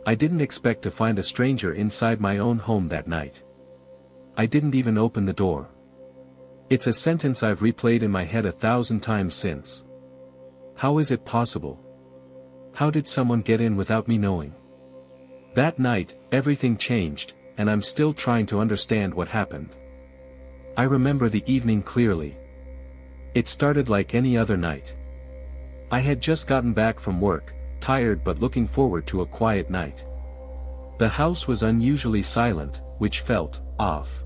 I didn't expect to find a stranger inside my own home that night. I didn't even open the door. It's a sentence I've replayed in my head 1,000 times since. How is it possible? How did someone get in without me knowing? That night, everything changed, and I'm still trying to understand what happened. I remember the evening clearly. It started like any other night. I had just gotten back from work, tired but looking forward to a quiet night. The house was unusually silent, which felt off.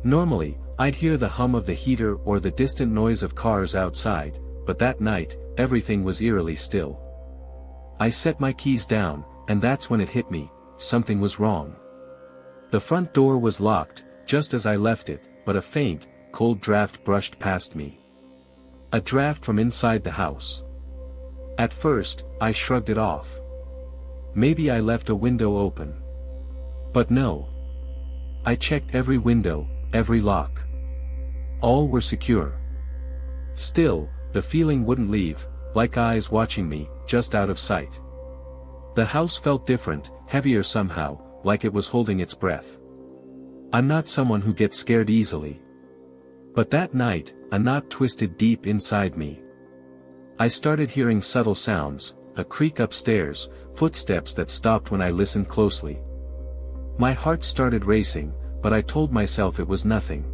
Normally, I'd hear the hum of the heater or the distant noise of cars outside, but that night, everything was eerily still. I set my keys down, and that's when it hit me, something was wrong. The front door was locked, just as I left it, but a faint, cold draft brushed past me. A draft from inside the house. At first, I shrugged it off. Maybe I left a window open. But no. I checked every window, every lock. All were secure. Still, the feeling wouldn't leave, like eyes watching me, just out of sight. The house felt different, heavier somehow, like it was holding its breath. I'm not someone who gets scared easily. But that night, a knot twisted deep inside me. I started hearing subtle sounds, a creak upstairs, footsteps that stopped when I listened closely. My heart started racing, but I told myself it was nothing.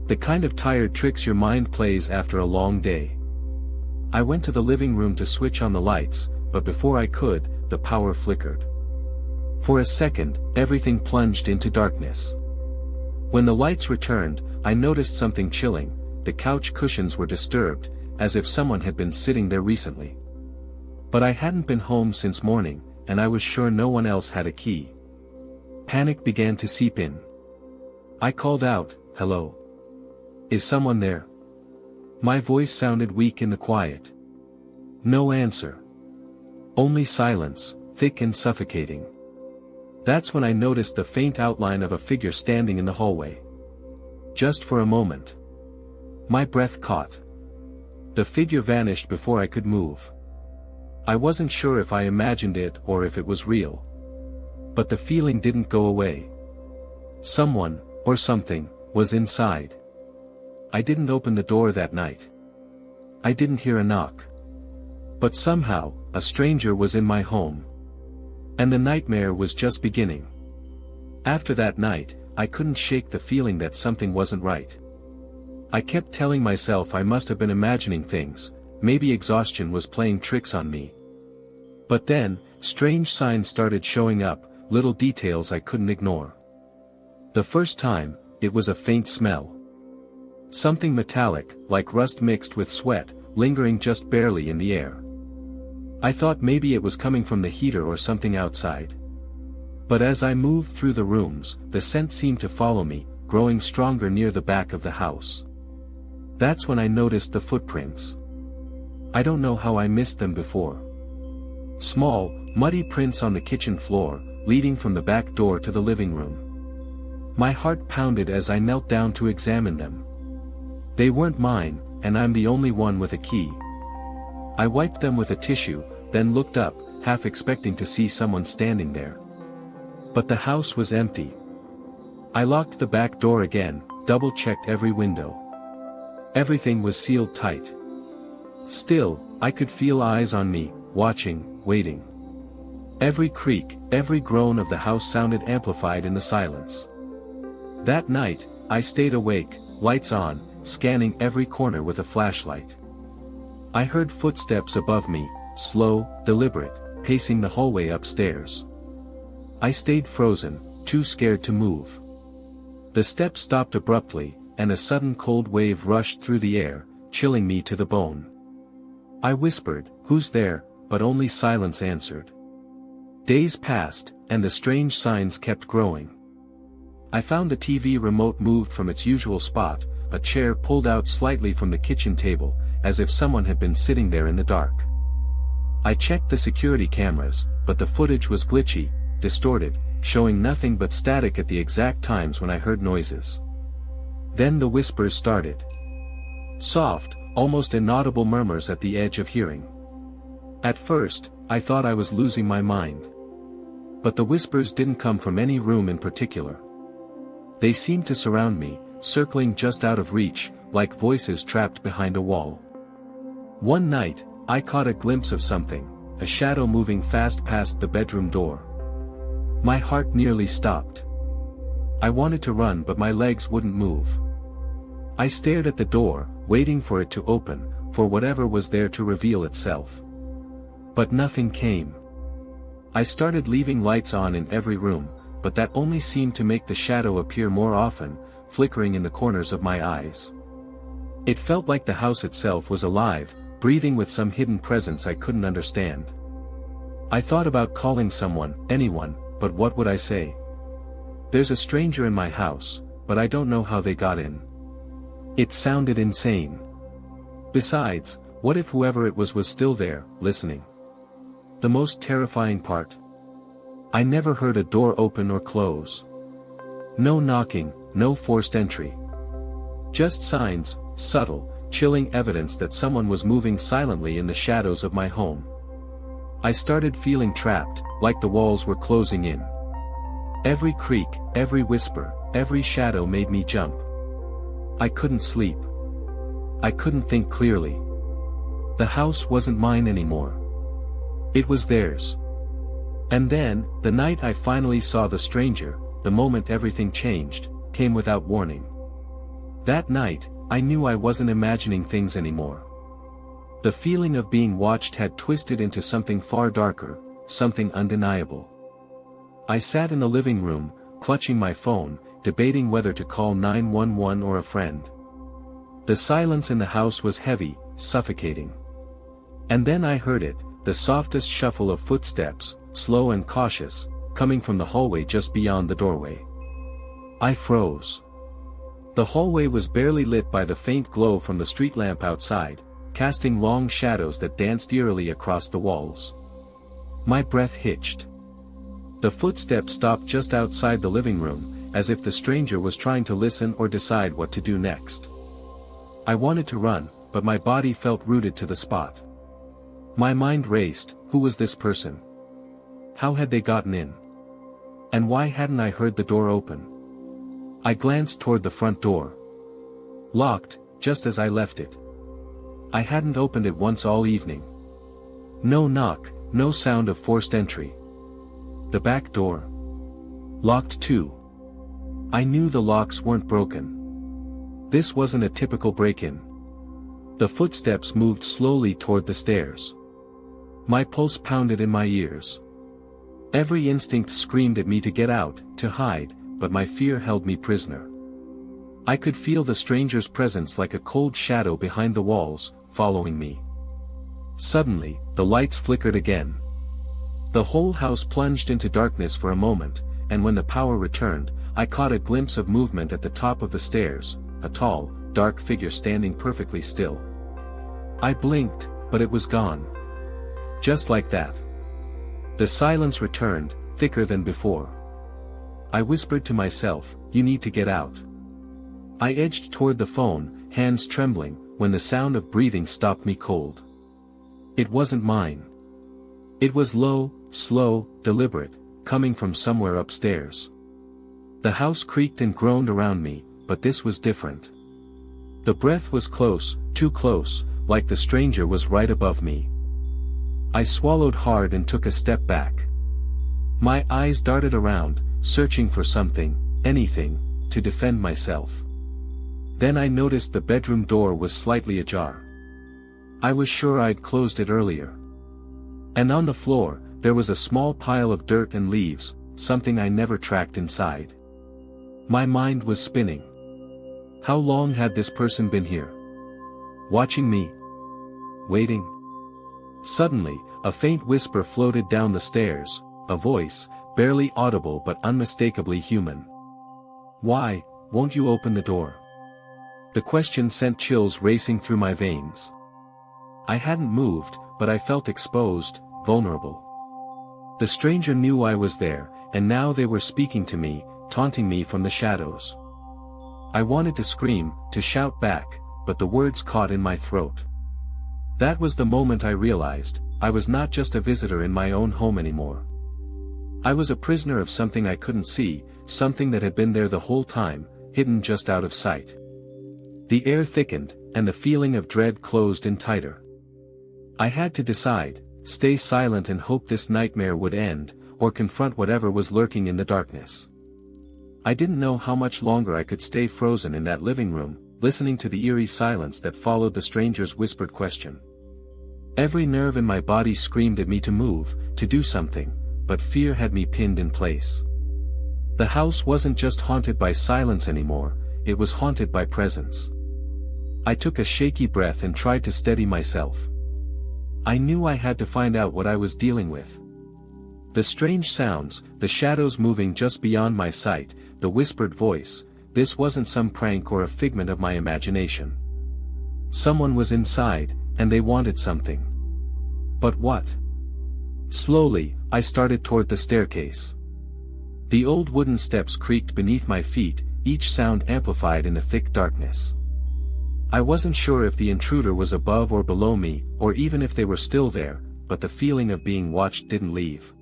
The kind of tired tricks your mind plays after a long day. I went to the living room to switch on the lights, but before I could, the power flickered. For a second, everything plunged into darkness. When the lights returned, I noticed something chilling. The couch cushions were disturbed, as if someone had been sitting there recently. But I hadn't been home since morning, and I was sure no one else had a key. Panic began to seep in. I called out, "Hello? Is someone there?" My voice sounded weak in the quiet. No answer. Only silence, thick and suffocating. That's when I noticed the faint outline of a figure standing in the hallway. Just for a moment. My breath caught. The figure vanished before I could move. I wasn't sure if I imagined it or if it was real. But the feeling didn't go away. Someone, or something, was inside. I didn't open the door that night. I didn't hear a knock. But somehow, a stranger was in my home. And the nightmare was just beginning. After that night, I couldn't shake the feeling that something wasn't right. I kept telling myself I must have been imagining things, maybe exhaustion was playing tricks on me. But then, strange signs started showing up, little details I couldn't ignore. The first time, it was a faint smell. Something metallic, like rust mixed with sweat, lingering just barely in the air. I thought maybe it was coming from the heater or something outside. But as I moved through the rooms, the scent seemed to follow me, growing stronger near the back of the house. That's when I noticed the footprints. I don't know how I missed them before. Small, muddy prints on the kitchen floor, leading from the back door to the living room. My heart pounded as I knelt down to examine them. They weren't mine, and I'm the only one with a key. I wiped them with a tissue, then looked up, half expecting to see someone standing there. But the house was empty. I locked the back door again, double-checked every window. Everything was sealed tight. Still, I could feel eyes on me, watching, waiting. Every creak, every groan of the house sounded amplified in the silence. That night, I stayed awake, lights on, scanning every corner with a flashlight. I heard footsteps above me, slow, deliberate, pacing the hallway upstairs. I stayed frozen, too scared to move. The steps stopped abruptly, and a sudden cold wave rushed through the air, chilling me to the bone. I whispered, "Who's there?" but only silence answered. Days passed, and the strange signs kept growing. I found the TV remote moved from its usual spot, a chair pulled out slightly from the kitchen table, as if someone had been sitting there in the dark. I checked the security cameras, but the footage was glitchy, distorted, showing nothing but static at the exact times when I heard noises. Then the whispers started. Soft, almost inaudible murmurs at the edge of hearing. At first, I thought I was losing my mind. But the whispers didn't come from any room in particular. They seemed to surround me, circling just out of reach, like voices trapped behind a wall. One night, I caught a glimpse of something, a shadow moving fast past the bedroom door. My heart nearly stopped. I wanted to run, but my legs wouldn't move. I stared at the door, waiting for it to open, for whatever was there to reveal itself. But nothing came. I started leaving lights on in every room, but that only seemed to make the shadow appear more often, flickering in the corners of my eyes. It felt like the house itself was alive, breathing with some hidden presence I couldn't understand. I thought about calling someone, anyone, but what would I say? There's a stranger in my house, but I don't know how they got in. It sounded insane. Besides, what if whoever it was still there, listening? The most terrifying part? I never heard a door open or close. No knocking, no forced entry. Just signs, subtle, chilling evidence that someone was moving silently in the shadows of my home. I started feeling trapped, like the walls were closing in. Every creak, every whisper, every shadow made me jump. I couldn't sleep. I couldn't think clearly. The house wasn't mine anymore. It was theirs. And then, the night I finally saw the stranger, the moment everything changed, came without warning. That night, I knew I wasn't imagining things anymore. The feeling of being watched had twisted into something far darker, something undeniable. I sat in the living room, clutching my phone, debating whether to call 911 or a friend. The silence in the house was heavy, suffocating. And then I heard it, the softest shuffle of footsteps, slow and cautious, coming from the hallway just beyond the doorway. I froze. The hallway was barely lit by the faint glow from the street lamp outside, casting long shadows that danced eerily across the walls. My breath hitched. The footsteps stopped just outside the living room, as if the stranger was trying to listen or decide what to do next. I wanted to run, but my body felt rooted to the spot. My mind raced, who was this person? How had they gotten in? And why hadn't I heard the door open? I glanced toward the front door. Locked, just as I left it. I hadn't opened it once all evening. No knock, no sound of forced entry. The back door. Locked too. I knew the locks weren't broken. This wasn't a typical break-in. The footsteps moved slowly toward the stairs. My pulse pounded in my ears. Every instinct screamed at me to get out, to hide, but my fear held me prisoner. I could feel the stranger's presence like a cold shadow behind the walls, following me. Suddenly, the lights flickered again. The whole house plunged into darkness for a moment, and when the power returned, I caught a glimpse of movement at the top of the stairs, a tall, dark figure standing perfectly still. I blinked, but it was gone. Just like that. The silence returned, thicker than before. I whispered to myself, "You need to get out." I edged toward the phone, hands trembling, when the sound of breathing stopped me cold. It wasn't mine. It was low, slow, deliberate, coming from somewhere upstairs. The house creaked and groaned around me, but this was different. The breath was close, too close, like the stranger was right above me. I swallowed hard and took a step back. My eyes darted around, searching for something, anything, to defend myself. Then I noticed the bedroom door was slightly ajar. I was sure I'd closed it earlier. And on the floor, there was a small pile of dirt and leaves, something I never tracked inside. My mind was spinning. How long had this person been here? Watching me? Waiting? Suddenly, a faint whisper floated down the stairs, a voice, barely audible but unmistakably human. "Why, won't you open the door?" The question sent chills racing through my veins. I hadn't moved, but I felt exposed, vulnerable. The stranger knew I was there, and now they were speaking to me, taunting me from the shadows. I wanted to scream, to shout back, but the words caught in my throat. That was the moment I realized, I was not just a visitor in my own home anymore. I was a prisoner of something I couldn't see, something that had been there the whole time, hidden just out of sight. The air thickened, and the feeling of dread closed in tighter. I had to decide, stay silent and hope this nightmare would end, or confront whatever was lurking in the darkness. I didn't know how much longer I could stay frozen in that living room, listening to the eerie silence that followed the stranger's whispered question. Every nerve in my body screamed at me to move, to do something, but fear had me pinned in place. The house wasn't just haunted by silence anymore, it was haunted by presence. I took a shaky breath and tried to steady myself. I knew I had to find out what I was dealing with. The strange sounds, the shadows moving just beyond my sight, the whispered voice, this wasn't some prank or a figment of my imagination. Someone was inside, and they wanted something. But what? Slowly, I started toward the staircase. The old wooden steps creaked beneath my feet, each sound amplified in the thick darkness. I wasn't sure if the intruder was above or below me, or even if they were still there, but the feeling of being watched didn't leave.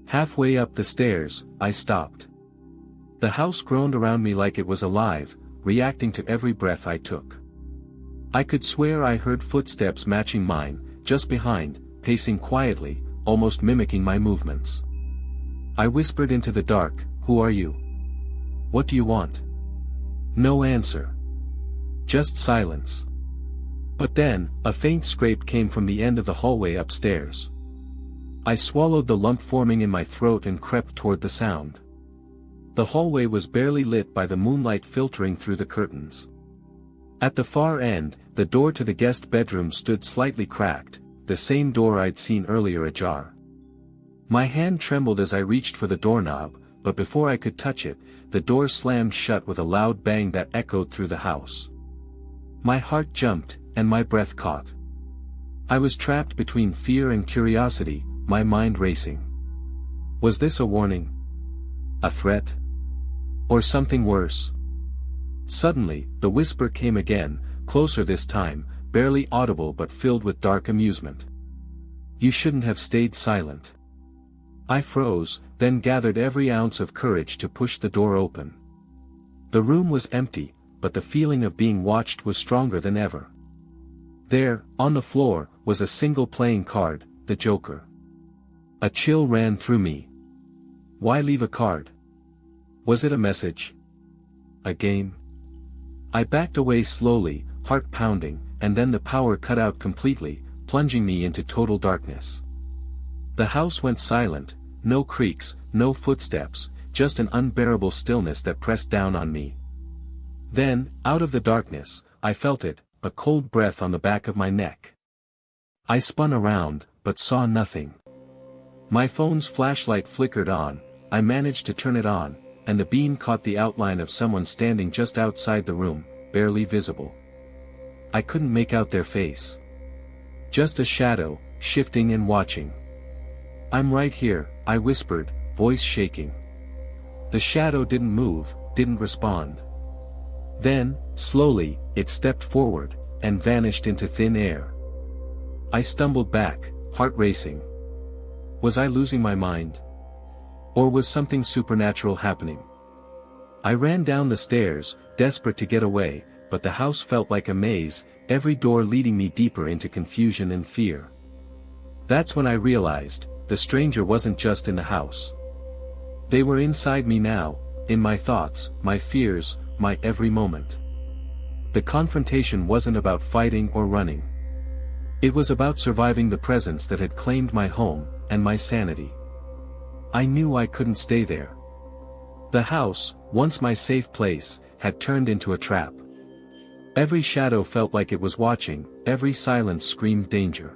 Halfway up the stairs, I stopped. The house groaned around me like it was alive, reacting to every breath I took. I could swear I heard footsteps matching mine, just behind, pacing quietly, almost mimicking my movements. I whispered into the dark, "Who are you? What do you want?" No answer. Just silence. But then, a faint scrape came from the end of the hallway upstairs. I swallowed the lump forming in my throat and crept toward the sound. The hallway was barely lit by the moonlight filtering through the curtains. At the far end, the door to the guest bedroom stood slightly cracked, the same door I'd seen earlier ajar. My hand trembled as I reached for the doorknob, but before I could touch it, the door slammed shut with a loud bang that echoed through the house. My heart jumped, and my breath caught. I was trapped between fear and curiosity, my mind racing. Was this a warning? A threat? Or something worse? Suddenly, the whisper came again, closer this time, barely audible but filled with dark amusement. "You shouldn't have stayed silent." I froze, then gathered every ounce of courage to push the door open. The room was empty, but the feeling of being watched was stronger than ever. There, on the floor, was a single playing card, the Joker. A chill ran through me. Why leave a card? Was it a message? A game? I backed away slowly, heart pounding, and then the power cut out completely, plunging me into total darkness. The house went silent, no creaks, no footsteps, just an unbearable stillness that pressed down on me. Then, out of the darkness, I felt it, a cold breath on the back of my neck. I spun around, but saw nothing. My phone's flashlight flickered on, I managed to turn it on, and the beam caught the outline of someone standing just outside the room, barely visible. I couldn't make out their face. Just a shadow, shifting and watching. "I'm right here," I whispered, voice shaking. The shadow didn't move, didn't respond. Then, slowly, it stepped forward, and vanished into thin air. I stumbled back, heart racing. Was I losing my mind? Or was something supernatural happening? I ran down the stairs, desperate to get away, but the house felt like a maze, every door leading me deeper into confusion and fear. That's when I realized, the stranger wasn't just in the house. They were inside me now, in my thoughts, my fears, my every moment. The confrontation wasn't about fighting or running. It was about surviving the presence that had claimed my home, and my sanity. I knew I couldn't stay there. The house, once my safe place, had turned into a trap. Every shadow felt like it was watching, every silence screamed danger.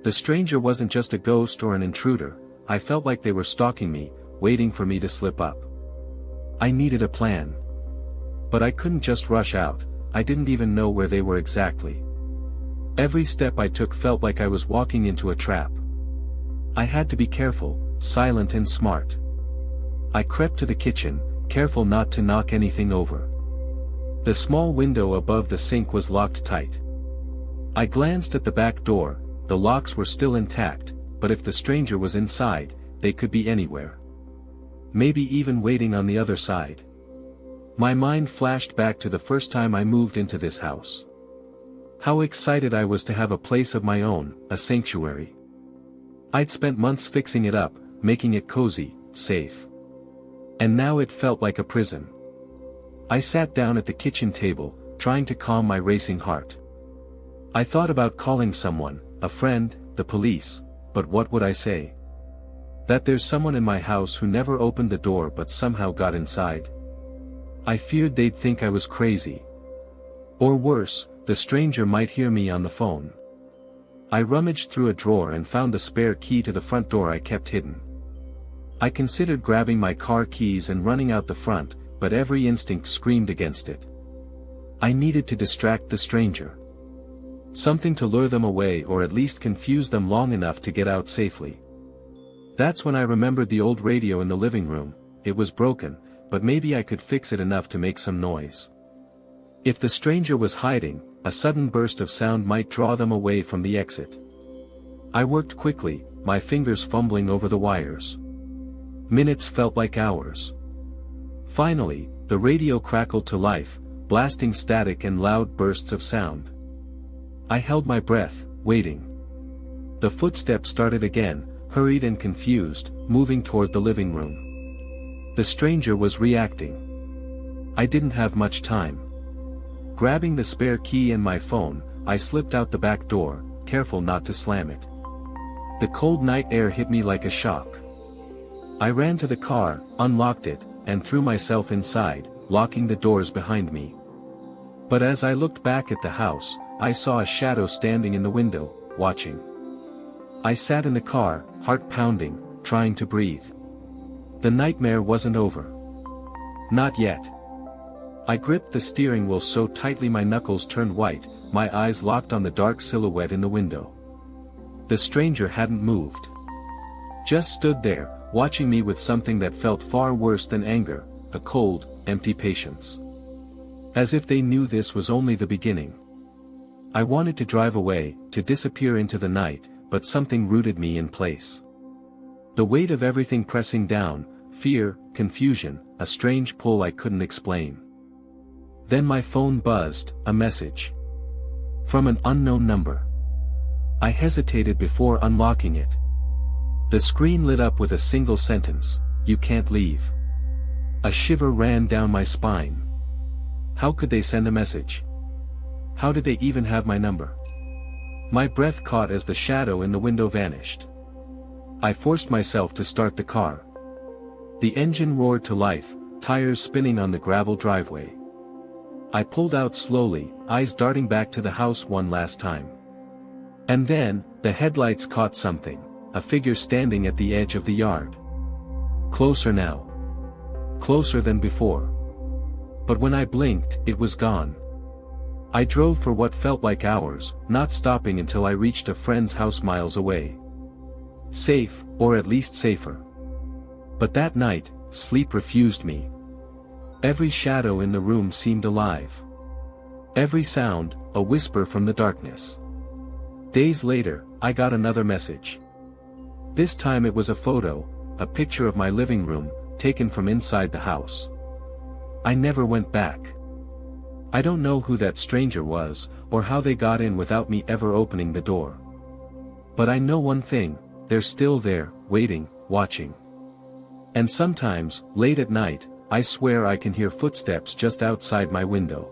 The stranger wasn't just a ghost or an intruder, I felt like they were stalking me, waiting for me to slip up. I needed a plan. But I couldn't just rush out, I didn't even know where they were exactly. Every step I took felt like I was walking into a trap. I had to be careful, silent and smart. I crept to the kitchen, careful not to knock anything over. The small window above the sink was locked tight. I glanced at the back door, the locks were still intact, but if the stranger was inside, they could be anywhere. Maybe even waiting on the other side. My mind flashed back to the first time I moved into this house. How excited I was to have a place of my own, a sanctuary. I'd spent months fixing it up, making it cozy, safe. And now it felt like a prison. I sat down at the kitchen table, trying to calm my racing heart. I thought about calling someone, a friend, the police, but what would I say? That there's someone in my house who never opened the door but somehow got inside? I feared they'd think I was crazy. Or worse, the stranger might hear me on the phone. I rummaged through a drawer and found the spare key to the front door I kept hidden. I considered grabbing my car keys and running out the front, but every instinct screamed against it. I needed to distract the stranger. Something to lure them away or at least confuse them long enough to get out safely. That's when I remembered the old radio in the living room. It was broken, but maybe I could fix it enough to make some noise. If the stranger was hiding, a sudden burst of sound might draw them away from the exit. I worked quickly, my fingers fumbling over the wires. Minutes felt like hours. Finally, the radio crackled to life, blasting static and loud bursts of sound. I held my breath, waiting. The footsteps started again, hurried and confused, moving toward the living room. The stranger was reacting. I didn't have much time. Grabbing the spare key and my phone, I slipped out the back door, careful not to slam it. The cold night air hit me like a shock. I ran to the car, unlocked it, and threw myself inside, locking the doors behind me. But as I looked back at the house, I saw a shadow standing in the window, watching. I sat in the car, heart pounding, trying to breathe. The nightmare wasn't over. Not yet. I gripped the steering wheel so tightly my knuckles turned white, my eyes locked on the dark silhouette in the window. The stranger hadn't moved. Just stood there, watching me with something that felt far worse than anger, a cold, empty patience. As if they knew this was only the beginning. I wanted to drive away, to disappear into the night, but something rooted me in place. The weight of everything pressing down, fear, confusion, a strange pull I couldn't explain. Then my phone buzzed, a message. From an unknown number. I hesitated before unlocking it. The screen lit up with a single sentence, "You can't leave." A shiver ran down my spine. How could they send a message? How did they even have my number? My breath caught as the shadow in the window vanished. I forced myself to start the car. The engine roared to life, tires spinning on the gravel driveway. I pulled out slowly, eyes darting back to the house one last time. And then, the headlights caught something, a figure standing at the edge of the yard. Closer now. Closer than before. But when I blinked, it was gone. I drove for what felt like hours, not stopping until I reached a friend's house miles away. Safe, or at least safer. But that night, sleep refused me. Every shadow in the room seemed alive. Every sound, a whisper from the darkness. Days later, I got another message. This time it was a photo, a picture of my living room, taken from inside the house. I never went back. I don't know who that stranger was, or how they got in without me ever opening the door. But I know one thing, they're still there, waiting, watching. And sometimes, late at night, I swear I can hear footsteps just outside my window.